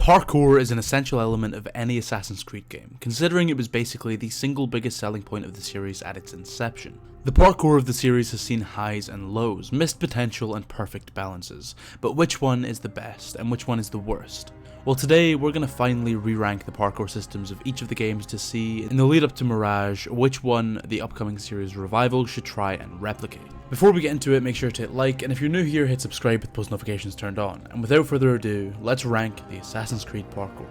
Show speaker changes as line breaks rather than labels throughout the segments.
Parkour is an essential element of any Assassin's Creed game, considering it was basically the single biggest selling point of the series at its inception. The parkour of the series has seen highs and lows, missed potential and perfect balances, but which one is the best and which one is the worst? Well, today we're going to finally re-rank the parkour systems of each of the games to see, in the lead up to Mirage, which one the upcoming series revival should try and replicate. Before we get into it, make sure to hit like, and if you're new here, hit subscribe with post notifications turned on. And without further ado, let's rank the Assassin's Creed parkour.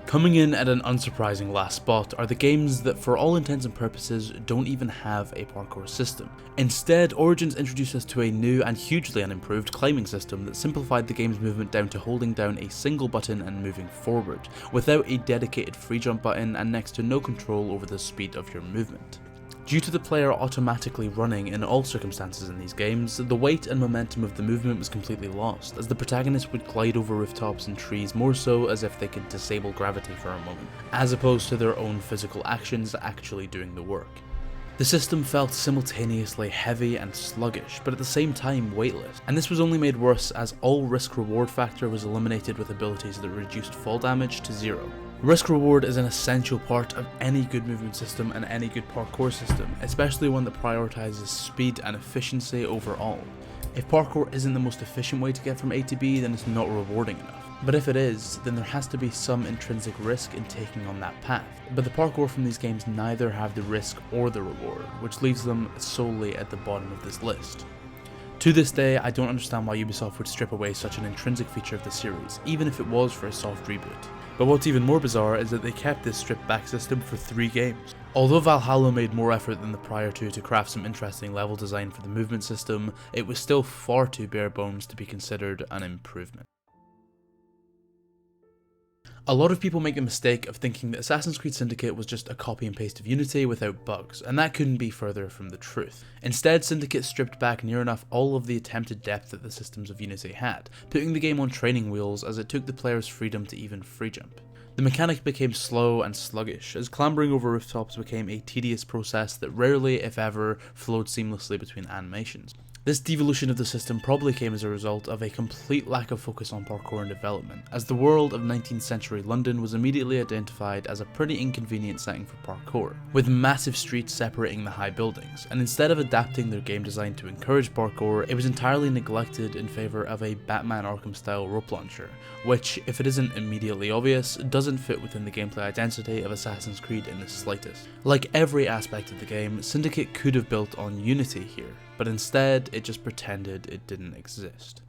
Coming in at an unsurprising last spot are the games that for all intents and purposes don't even have a parkour system. Instead, Origins introduced us to a new and hugely unimproved climbing system that simplified the game's movement down to holding down a single button and moving forward, without a dedicated free jump button and next to no control over the speed of your movement. Due to the player automatically running in all circumstances in these games, the weight and momentum of the movement was completely lost, as the protagonist would glide over rooftops and trees more so as if they could disable gravity for a moment, as opposed to their own physical actions actually doing the work. The system felt simultaneously heavy and sluggish, but at the same time weightless, and this was only made worse as all risk-reward factor was eliminated with abilities that reduced fall damage to 0. Risk-reward is an essential part of any good movement system and any good parkour system, especially one that prioritizes speed and efficiency overall. If parkour isn't the most efficient way to get from A to B, then it's not rewarding enough. But if it is, then there has to be some intrinsic risk in taking on that path. But the parkour from these games neither have the risk or the reward, which leaves them solely at the bottom of this list. To this day, I don't understand why Ubisoft would strip away such an intrinsic feature of the series, even if it was for a soft reboot. But what's even more bizarre is that they kept this stripped back system for 3 games. Although Valhalla made more effort than the prior two to craft some interesting level design for the movement system, it was still far too bare bones to be considered an improvement. A lot of people make the mistake of thinking that Assassin's Creed Syndicate was just a copy and paste of Unity without bugs, and that couldn't be further from the truth. Instead, Syndicate stripped back near enough all of the attempted depth that the systems of Unity had, putting the game on training wheels as it took the player's freedom to even free jump. The mechanic became slow and sluggish, as clambering over rooftops became a tedious process that rarely, if ever, flowed seamlessly between animations. This devolution of the system probably came as a result of a complete lack of focus on parkour and development, as the world of 19th century London was immediately identified as a pretty inconvenient setting for parkour, with massive streets separating the high buildings, and instead of adapting their game design to encourage parkour, it was entirely neglected in favour of a Batman Arkham style rope launcher, which, if it isn't immediately obvious, doesn't fit within the gameplay identity of Assassin's Creed in the slightest. Like every aspect of the game, Syndicate could have built on Unity here, but instead it just pretended it didn't exist.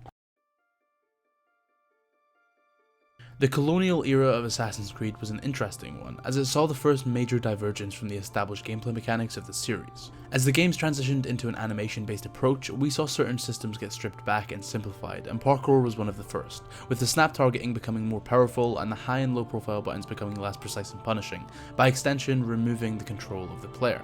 The colonial era of Assassin's Creed was an interesting one, as it saw the first major divergence from the established gameplay mechanics of the series. As the games transitioned into an animation-based approach, we saw certain systems get stripped back and simplified, and parkour was one of the first, with the snap targeting becoming more powerful and the high and low profile buttons becoming less precise and punishing, by extension removing the control of the player.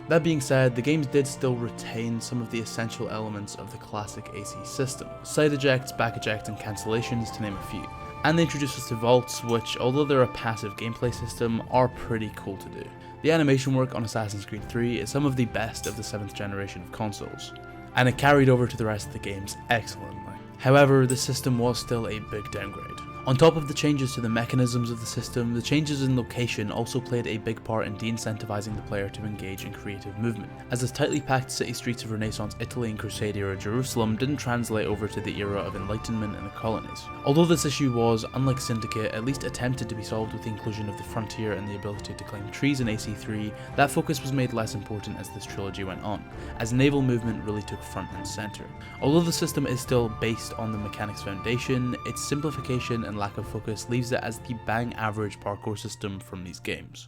That being said, the games did still retain some of the essential elements of the classic ACIII system, side ejects, back ejects and cancellations to name a few. And they introduced us to vaults which, although they're a passive gameplay system, are pretty cool to do. The animation work on Assassin's Creed 3 is some of the best of the 7th generation of consoles, and it carried over to the rest of the games excellently. However, the system was still a big downgrade. On top of the changes to the mechanisms of the system, the changes in location also played a big part in de-incentivizing the player to engage in creative movement, as the tightly packed city streets of Renaissance Italy and Crusade era Jerusalem didn't translate over to the era of Enlightenment in the colonies. Although this issue was, unlike Syndicate, at least attempted to be solved with the inclusion of the frontier and the ability to climb trees in ACIII, that focus was made less important as this trilogy went on, as naval movement really took front and center. Although the system is still based on the mechanics foundation, its simplification and lack of focus leaves it as the bang average parkour system from these games.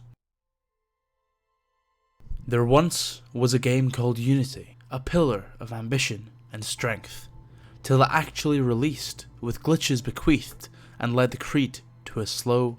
There once was a game called Unity, a pillar of ambition and strength, till it actually released, with glitches bequeathed, and led the Creed to a slow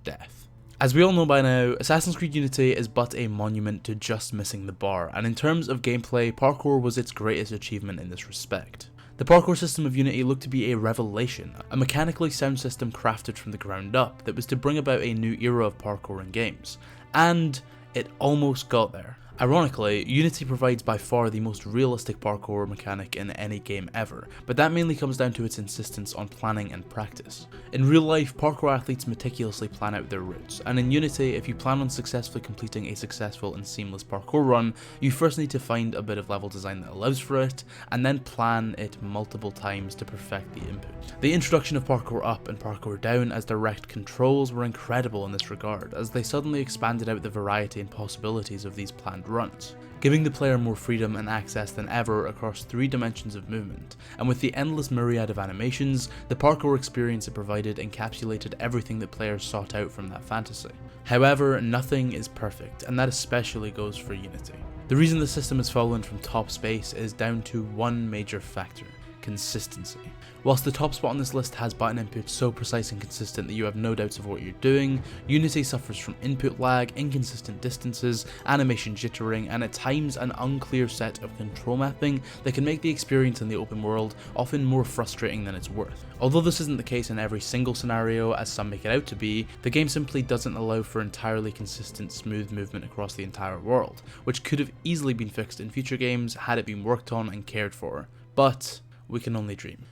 death. As we all know by now, Assassin's Creed Unity is but a monument to just missing the bar, and in terms of gameplay, parkour was its greatest achievement in this respect. The parkour system of Unity looked to be a revelation, a mechanically sound system crafted from the ground up that was to bring about a new era of parkour in games. And it almost got there. Ironically, Unity provides by far the most realistic parkour mechanic in any game ever, but that mainly comes down to its insistence on planning and practice. In real life, parkour athletes meticulously plan out their routes, and in Unity, if you plan on successfully completing a successful and seamless parkour run, you first need to find a bit of level design that allows for it, and then plan it multiple times to perfect the input. The introduction of Parkour Up and Parkour Down as direct controls were incredible in this regard, as they suddenly expanded out the variety and possibilities of these planned runs, giving the player more freedom and access than ever across 3 dimensions of movement, and with the endless myriad of animations, the parkour experience it provided encapsulated everything that players sought out from that fantasy. However, nothing is perfect, and that especially goes for Unity. The reason the system has fallen from top space is down to one major factor: consistency. Whilst the top spot on this list has button inputs so precise and consistent that you have no doubts of what you're doing, Unity suffers from input lag, inconsistent distances, animation jittering, and at times an unclear set of control mapping that can make the experience in the open world often more frustrating than it's worth. Although this isn't the case in every single scenario as some make it out to be, the game simply doesn't allow for entirely consistent smooth movement across the entire world, which could have easily been fixed in future games had it been worked on and cared for, but we can only dream.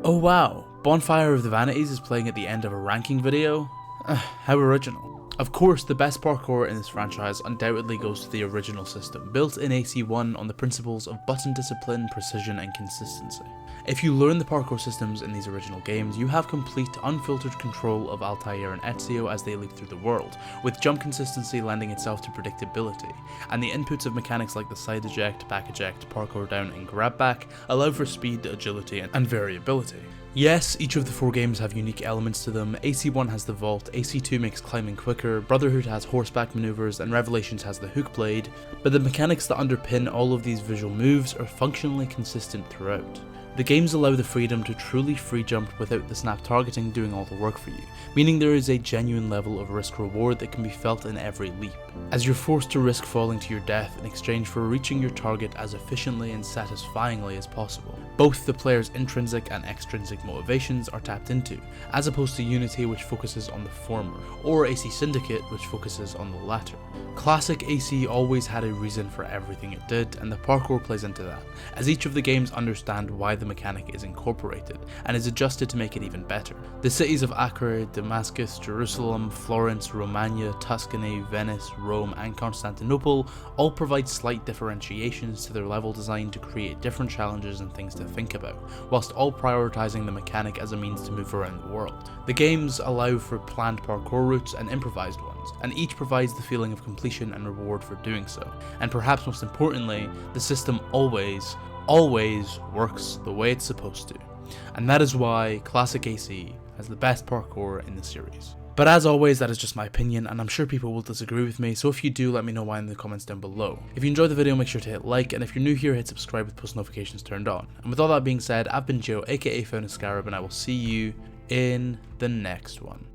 Oh wow, Bonfire of the Vanities is playing at the end of a ranking video? How original. Of course, the best parkour in this franchise undoubtedly goes to the original system, built in ACIII on the principles of button discipline, precision, and consistency. If you learn the parkour systems in these original games, you have complete, unfiltered control of Altair and Ezio as they leap through the world, with jump consistency lending itself to predictability, and the inputs of mechanics like the side eject, back eject, parkour down, and grab back allow for speed, agility, and variability. Yes, each of the 4 games have unique elements to them. ACIII has the vault, ACIII makes climbing quicker, Brotherhood has horseback maneuvers, and Revelations has the hook blade, but the mechanics that underpin all of these visual moves are functionally consistent throughout. The games allow the freedom to truly free jump without the snap targeting doing all the work for you, meaning there is a genuine level of risk reward that can be felt in every leap, as you're forced to risk falling to your death in exchange for reaching your target as efficiently and satisfyingly as possible. Both the player's intrinsic and extrinsic motivations are tapped into, as opposed to Unity, which focuses on the former, or AC Syndicate, which focuses on the latter. Classic AC always had a reason for everything it did, and the parkour plays into that, as each of the games understand why the mechanic is incorporated, and is adjusted to make it even better. The cities of Acre, Damascus, Jerusalem, Florence, Romagna, Tuscany, Venice, Rome, and Constantinople all provide slight differentiations to their level design to create different challenges and things to think about, whilst all prioritizing the mechanic as a means to move around the world. The games allow for planned parkour routes and improvised ones, and each provides the feeling of completion and reward for doing so. And perhaps most importantly, the system always works the way it's supposed to. And that is why Classic ACIII has the best parkour in the series. But as always, that is just my opinion, and I'm sure people will disagree with me, so if you do, let me know why in the comments down below. If you enjoyed the video, make sure to hit like, and if you're new here, hit subscribe with post notifications turned on. And with all that being said, I've been Joe, aka Found Scarab, and I will see you in the next one.